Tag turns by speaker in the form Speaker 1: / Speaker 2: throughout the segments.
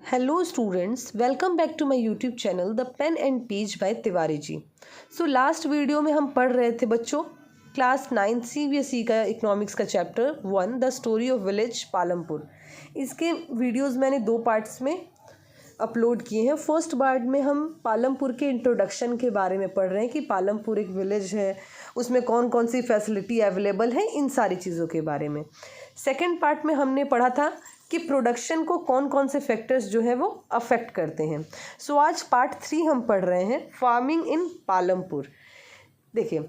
Speaker 1: Hello students, welcome back to my YouTube channel The Pen and Page by Tiwari ji. Last video में हम पढ़ रहे थे बच्चों क्लास 9 CBSE का इकोनॉमिक्स का chapter 1 the story of village Palampur. इसके वीडियोस मैंने दो पार्ट्स में अपलोड किए हैं। फर्स्ट पार्ट में हम पालमपुर के इंट्रोडक्शन के बारे में पढ़ रहे हैं कि पालमपुर एक विलेज है, उसमें कौन कौन सी फैसिलिटी अवेलेबल है, इन सारी चीज़ों के बारे में। सेकेंड पार्ट में हमने पढ़ा था कि प्रोडक्शन को कौन कौन से फैक्टर्स जो है वो अफेक्ट करते हैं। आज पार्ट 3 हम पढ़ रहे हैं फार्मिंग इन पालमपुर। देखिए,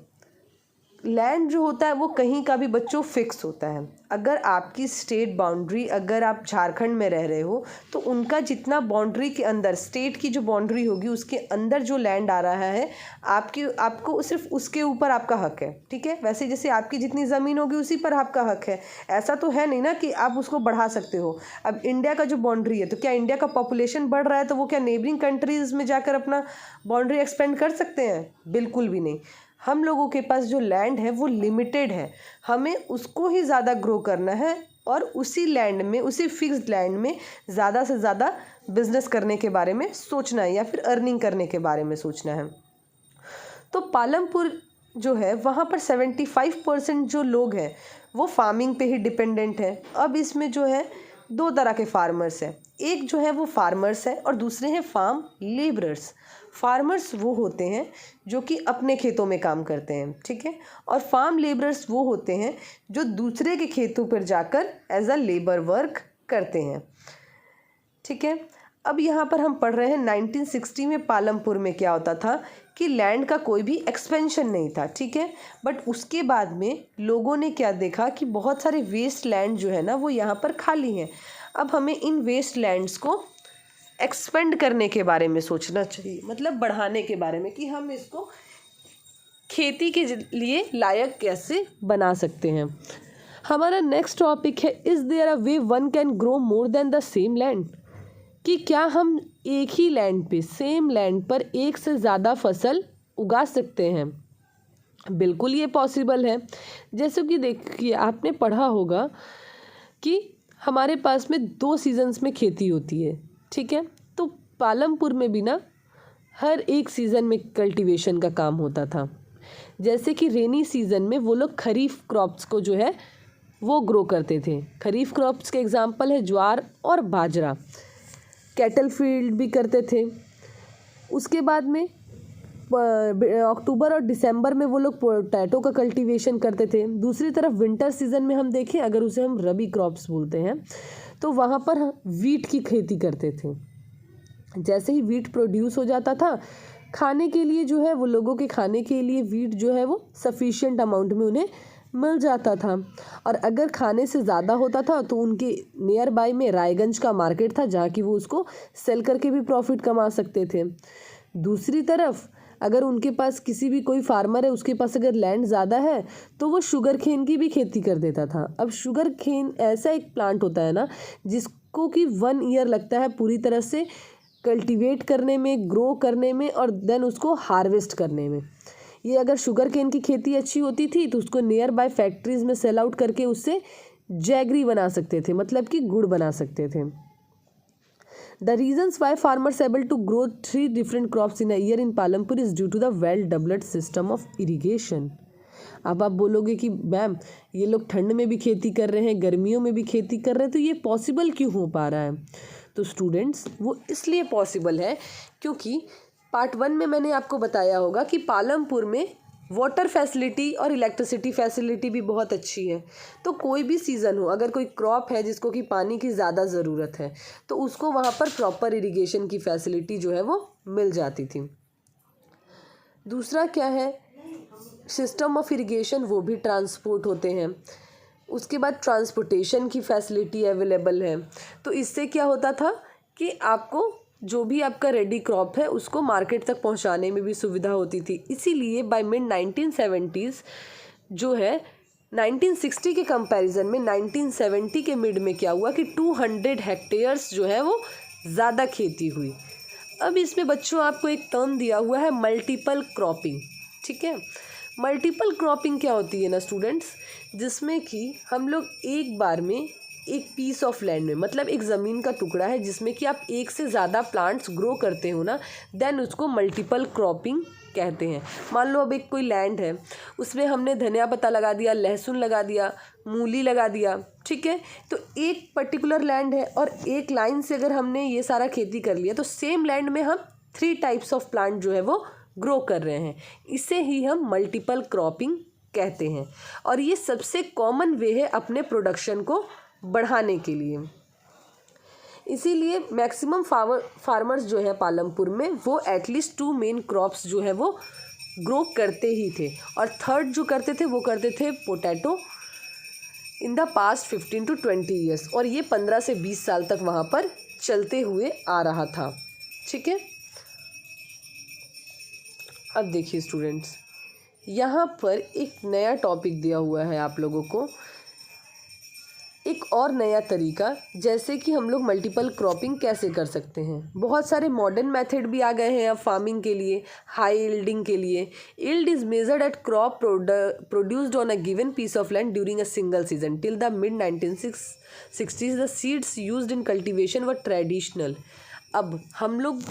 Speaker 1: लैंड जो होता है वो कहीं का भी बच्चों फिक्स होता है। अगर आपकी स्टेट बाउंड्री, अगर आप झारखंड में रह रहे हो तो उनका जितना बाउंड्री के अंदर, स्टेट की जो बाउंड्री होगी उसके अंदर जो लैंड आ रहा है आपको सिर्फ उसके ऊपर आपका हक है। ठीक है, वैसे जैसे आपकी जितनी ज़मीन होगी उसी पर आपका हक है। ऐसा तो है नहीं ना कि आप उसको बढ़ा सकते हो। अब इंडिया का जो बाउंड्री है, तो क्या इंडिया का पॉपुलेशन बढ़ रहा है तो वो क्या नेबरिंग कंट्रीज़ में जाकर अपना बाउंड्री एक्सपेंड कर सकते हैं? बिल्कुल भी नहीं। हम लोगों के पास जो लैंड है वो लिमिटेड है, हमें उसको ही ज़्यादा ग्रो करना है और उसी लैंड में, उसी फिक्स्ड लैंड में ज़्यादा से ज़्यादा बिजनेस करने के बारे में सोचना है या फिर अर्निंग करने के बारे में सोचना है। तो पालमपुर जो है वहाँ पर 75% जो लोग हैं वो फार्मिंग पे ही डिपेंडेंट है। अब इसमें जो है दो तरह के फार्मर्स हैं, एक जो है वो फार्मर्स है और दूसरे हैं फार्म लेबरर्स। फार्मर्स वो होते हैं जो कि अपने खेतों में काम करते हैं, ठीक है, और फार्म लेबरर्स वो होते हैं जो दूसरे के खेतों पर जाकर एज अ लेबर वर्क करते हैं। ठीक है, अब यहाँ पर हम पढ़ रहे हैं 1960 में पालमपुर में क्या होता था कि लैंड का कोई भी एक्सपेंशन नहीं था। ठीक है, बट उसके बाद में लोगों ने क्या देखा कि बहुत सारे वेस्ट लैंड जो है ना वो यहाँ पर खाली हैं। अब हमें इन वेस्ट लैंड्स को एक्सपेंड करने के बारे में सोचना चाहिए, मतलब बढ़ाने के बारे में कि हम इसको खेती के लिए लायक कैसे बना सकते हैं। हमारा नेक्स्ट टॉपिक है is there a way one can grow more than the same land, कि क्या हम एक ही लैंड पे, सेम लैंड पर एक से ज़्यादा फसल उगा सकते हैं? बिल्कुल ये पॉसिबल है। जैसे कि देखिए, आपने पढ़ा होगा कि हमारे पास में 2 सीजन्स में खेती होती है। ठीक है, तो पालमपुर में भी ना हर एक सीज़न में कल्टीवेशन का काम होता था। जैसे कि रेनी सीज़न में वो लोग खरीफ क्रॉप्स को जो है वो ग्रो करते थे। खरीफ क्रॉप्स के एग्जांपल है ज्वार और बाजरा। कैटल फील्ड भी करते थे। उसके बाद में अक्टूबर और दिसंबर में वो लोग पोटैटो का कल्टीवेशन करते थे। दूसरी तरफ विंटर सीजन में हम देखें, अगर उसे हम रबी क्रॉप्स बोलते हैं, तो वहाँ पर वीट की खेती करते थे। जैसे ही वीट प्रोड्यूस हो जाता था, खाने के लिए जो है वो लोगों के खाने के लिए वीट जो है वो सफिशिएंट अमाउंट में उन्हें मिल जाता था। और अगर खाने से ज़्यादा होता था तो उनके नियर बाय में रायगंज का मार्केट था जहाँ की वो उसको सेल करके भी प्रॉफिट कमा सकते थे। दूसरी तरफ अगर उनके पास किसी भी कोई फार्मर है, उसके पास अगर लैंड ज़्यादा है तो वो शुगर केन की भी खेती कर देता था। अब शुगर केन ऐसा एक प्लांट होता है ना जिसको कि 1 ईयर लगता है पूरी तरह से कल्टीवेट करने में, ग्रो करने में और देन उसको हार्वेस्ट करने में। ये अगर शुगर केन की खेती अच्छी होती थी तो उसको नियर बाय फैक्ट्रीज में सेल आउट करके उससे जैगरी बना सकते थे, मतलब कि गुड़ बना सकते थे। The reasons why farmers able to grow 3 different crops in a year in Palampur is due to the well developed system of irrigation. अब आप बोलोगे कि मैम ये लोग ठंड में भी खेती कर रहे हैं, गर्मियों में भी खेती कर रहे हैं, तो ये पॉसिबल क्यों हो पा रहा है? तो स्टूडेंट्स, वो इसलिए पॉसिबल है क्योंकि पार्ट 1 में मैंने आपको बताया होगा कि पालमपुर में वाटर फैसिलिटी और इलेक्ट्रिसिटी फैसिलिटी भी बहुत अच्छी है। तो कोई भी सीज़न हो, अगर कोई क्रॉप है जिसको कि पानी की ज़्यादा ज़रूरत है तो उसको वहाँ पर प्रॉपर इरिगेशन की फैसिलिटी जो है वो मिल जाती थी। दूसरा क्या है, सिस्टम ऑफ इरिगेशन, वो भी ट्रांसपोर्ट होते हैं। उसके बाद ट्रांसपोर्टेशन की फैसिलिटी अवेलेबल है। तो इससे क्या होता था कि आपको जो भी आपका रेडी क्रॉप है उसको मार्केट तक पहुंचाने में भी सुविधा होती थी। इसीलिए बाय मिड 1970s जो है 1960 के कंपैरिजन में 1970 के मिड में क्या हुआ कि 200 हेक्टेयर्स जो है वो ज़्यादा खेती हुई। अब इसमें बच्चों आपको एक टर्म दिया हुआ है मल्टीपल क्रॉपिंग। ठीक है, मल्टीपल क्रॉपिंग क्या होती है ना स्टूडेंट्स, जिसमें कि हम लोग एक बार में एक पीस ऑफ लैंड में, मतलब एक ज़मीन का टुकड़ा है जिसमें कि आप एक से ज़्यादा प्लांट्स ग्रो करते हो ना, देन उसको मल्टीपल क्रॉपिंग कहते हैं। मान लो अब एक कोई लैंड है, उसमें हमने धनिया पत्ता लगा दिया, लहसुन लगा दिया, मूली लगा दिया, ठीक है। तो एक पर्टिकुलर लैंड है और एक लाइन से अगर हमने ये सारा खेती कर लिया तो सेम लैंड में हम 3 टाइप्स ऑफ प्लांट जो है वो ग्रो कर रहे हैं। इसे ही हम मल्टीपल क्रॉपिंग कहते हैं और ये सबसे कॉमन वे है अपने प्रोडक्शन को बढ़ाने के लिए। इसीलिए मैक्सिमम फार्मर्स जो है पालमपुर में वो एटलीस्ट 2 मेन क्रॉप्स जो है वो ग्रो करते ही थे, और थर्ड जो करते थे वो करते थे potato in the past 15 to 20 years, और ये 15 से 20 साल तक वहाँ पर चलते हुए आ रहा था, ठीक है। अब देखिए स्टूडेंट्स, यहाँ पर एक नया टॉपिक दिया हुआ है आप लोगों को, एक और नया तरीका, जैसे कि हम लोग मल्टीपल क्रॉपिंग कैसे कर सकते हैं। बहुत सारे मॉडर्न मेथड भी आ गए हैं अब फार्मिंग के लिए, हाई यील्डिंग के लिए। Yield is measured at crop produced on a given piece of land during a single season. Till the mid 1960s the seeds used in cultivation were traditional. अब हम लोग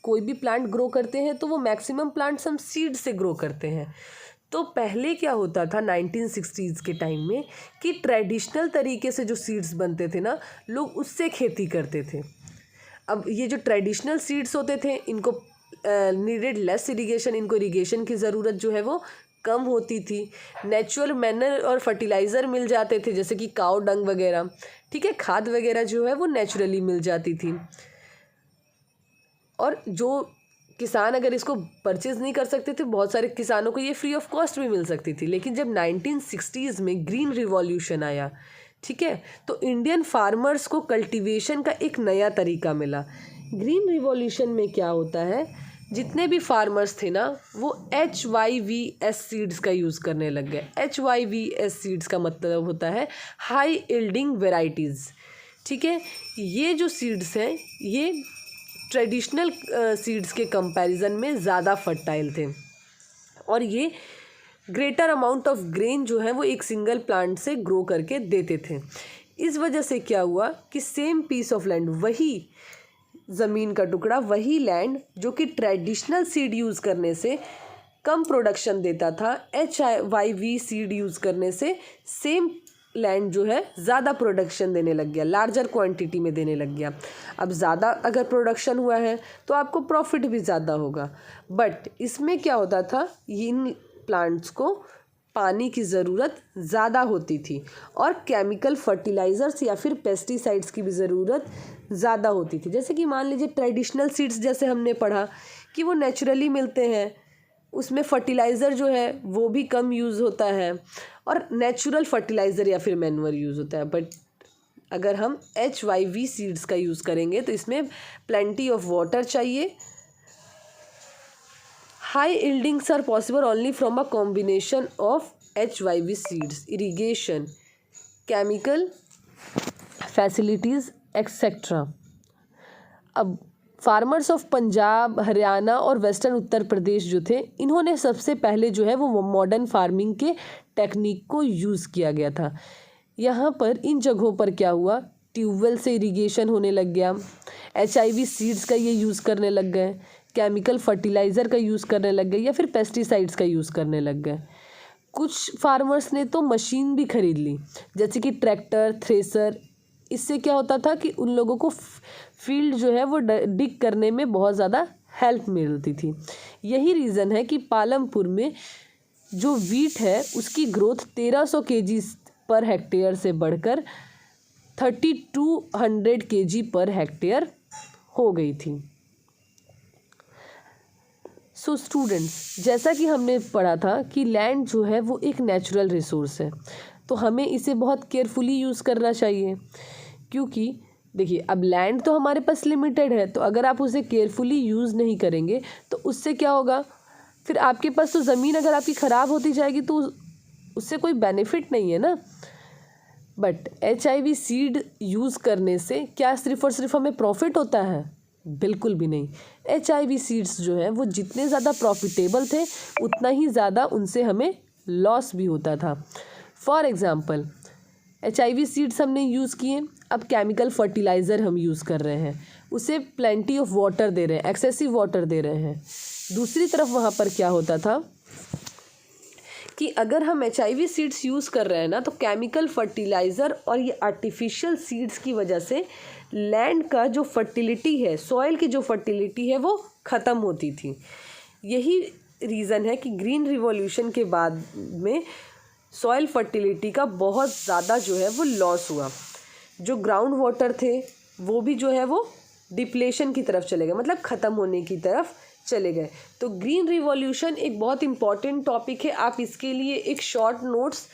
Speaker 1: कोई भी प्लांट ग्रो करते हैं तो वो मैक्सिमम प्लांट्स हम सीड से ग्रो करते हैं। तो पहले क्या होता था 1960s के टाइम में कि ट्रेडिशनल तरीके से जो सीड्स बनते थे ना, लोग उससे खेती करते थे। अब ये जो ट्रेडिशनल सीड्स होते थे इनको नीडेड लेस इरिगेशन, इनको इरिगेशन की ज़रूरत जो है वो कम होती थी। नेचुरल मैनर और फर्टिलाइज़र मिल जाते थे, जैसे कि काऊ डंग वगैरह, ठीक है, खाद वगैरह जो है वो नेचुरली मिल जाती थी। और जो किसान अगर इसको परचेज़ नहीं कर सकते थे, बहुत सारे किसानों को ये फ्री ऑफ कॉस्ट भी मिल सकती थी। लेकिन जब 1960s में ग्रीन रिवॉल्यूशन आया, ठीक है, तो इंडियन फार्मर्स को कल्टीवेशन का एक नया तरीका मिला। ग्रीन रिवॉल्यूशन में क्या होता है, जितने भी फार्मर्स थे ना वो HYVS सीड्स का यूज़ करने लग गए। HYVS सीड्स का मतलब होता है हाई यील्डिंग वेराइटीज़, ठीक है। ये जो सीड्स हैं ये ट्रेडिशनल सीड्स के कंपैरिजन में ज़्यादा फर्टाइल थे और ये ग्रेटर अमाउंट ऑफ ग्रेन जो है वो एक सिंगल प्लांट से ग्रो करके देते थे। इस वजह से क्या हुआ कि सेम पीस ऑफ लैंड, वही ज़मीन का टुकड़ा, वही लैंड जो कि ट्रेडिशनल सीड यूज़ करने से कम प्रोडक्शन देता था, HYV सीड यूज़ करने से सेम लैंड जो है ज़्यादा प्रोडक्शन देने लग गया, लार्जर क्वांटिटी में देने लग गया। अब ज़्यादा अगर प्रोडक्शन हुआ है तो आपको प्रॉफिट भी ज़्यादा होगा। बट इसमें क्या होता था, इन प्लांट्स को पानी की ज़रूरत ज़्यादा होती थी और केमिकल फर्टिलाइज़र्स या फिर पेस्टिसाइड्स की भी ज़रूरत ज़्यादा होती थी। जैसे कि मान लीजिए ट्रेडिशनल सीड्स, जैसे हमने पढ़ा कि वो नेचुरली मिलते हैं, उसमें फर्टिलाइज़र जो है वो भी कम यूज़ होता है और नेचुरल फर्टिलाइज़र या फिर मैन्योर यूज़ होता है। बट अगर हम HYV सीड्स का यूज़ करेंगे तो इसमें प्लेंटी ऑफ वाटर चाहिए। High yieldings are possible only from a combination of HYV seeds, irrigation, chemical facilities etcetera. अब फार्मर्स ऑफ पंजाब, हरियाणा और वेस्टर्न उत्तर प्रदेश जो थे, इन्होंने सबसे पहले जो है वो मॉडर्न फार्मिंग के टेक्निक को यूज़ किया गया था। यहाँ पर इन जगहों पर क्या हुआ, ट्यूबवेल से इरिगेशन होने लग गया, HIV सीड्स का ये यूज़ करने लग गए, केमिकल फर्टिलाइज़र का यूज़ करने लग गए या फिर पेस्टिसाइड्स का यूज़ करने लग गए। कुछ फार्मर्स ने तो मशीन भी खरीद ली, जैसे कि ट्रैक्टर, थ्रेसर। इससे क्या होता था कि उन लोगों को फील्ड जो है वो डिग करने में बहुत ज़्यादा हेल्प मिलती थी। यही रीज़न है कि पालमपुर में जो वीट है उसकी ग्रोथ 1300 kg पर हेक्टेयर से बढ़कर 3200 kg पर हेक्टेयर हो गई थी। सो स्टूडेंट्स, जैसा कि हमने पढ़ा था कि लैंड जो है वो एक नेचुरल रिसोर्स है, तो हमें इसे बहुत केयरफुली यूज़ करना चाहिए। क्योंकि देखिए, अब लैंड तो हमारे पास लिमिटेड है, तो अगर आप उसे केयरफुली यूज़ नहीं करेंगे तो उससे क्या होगा, फिर आपके पास तो ज़मीन अगर आपकी ख़राब होती जाएगी तो उससे कोई बेनिफिट नहीं है ना। बट HIV सीड यूज़ करने से क्या सिर्फ़ और सिर्फ हमें प्रॉफिट होता है? बिल्कुल भी नहीं। HIV सीड्स जो है वो जितने ज़्यादा प्रॉफिटेबल थे उतना ही ज़्यादा उनसे हमें लॉस भी होता था। फॉर एग्ज़ाम्पल, HIV सीड्स हमने यूज़ किए। अब केमिकल फर्टिलाइज़र हम यूज़ कर रहे हैं, उसे प्लेंटी ऑफ वाटर दे रहे हैं, एक्सेसिव वाटर दे रहे हैं। दूसरी तरफ वहाँ पर क्या होता था कि अगर हम HIV सीड्स यूज़ कर रहे हैं ना, तो केमिकल फर्टिलाइज़र और ये आर्टिफिशियल सीड्स की वजह से लैंड का जो फर्टिलिटी है, सॉइल की जो फर्टिलिटी है, वो ख़त्म होती थी। यही रीज़न है कि ग्रीन रिवॉल्यूशन के बाद में सॉइल फर्टिलिटी का बहुत ज़्यादा जो है वो लॉस हुआ। जो ग्राउंड वाटर थे वो भी जो है वो डिप्लेशन की तरफ चले गए, मतलब ख़त्म होने की तरफ चले गए। तो ग्रीन रिवॉल्यूशन एक बहुत इम्पॉर्टेंट टॉपिक है। आप इसके लिए एक शॉर्ट नोट्स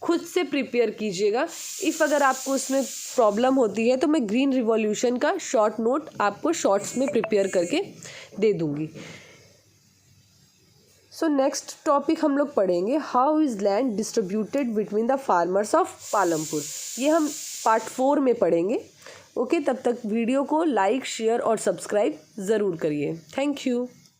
Speaker 1: खुद से प्रिपेयर कीजिएगा। इफ़ अगर आपको उसमें प्रॉब्लम होती है तो मैं ग्रीन रिवॉल्यूशन का शॉर्ट नोट आपको शॉर्ट्स में प्रिपेयर करके दे दूँगी। सो नेक्स्ट टॉपिक हम लोग पढ़ेंगे, how is land distributed between the farmers of Palampur. ये हम पार्ट 4 में पढ़ेंगे। ओके, तब तक वीडियो को लाइक, शेयर और सब्सक्राइब ज़रूर करिए। Thank you.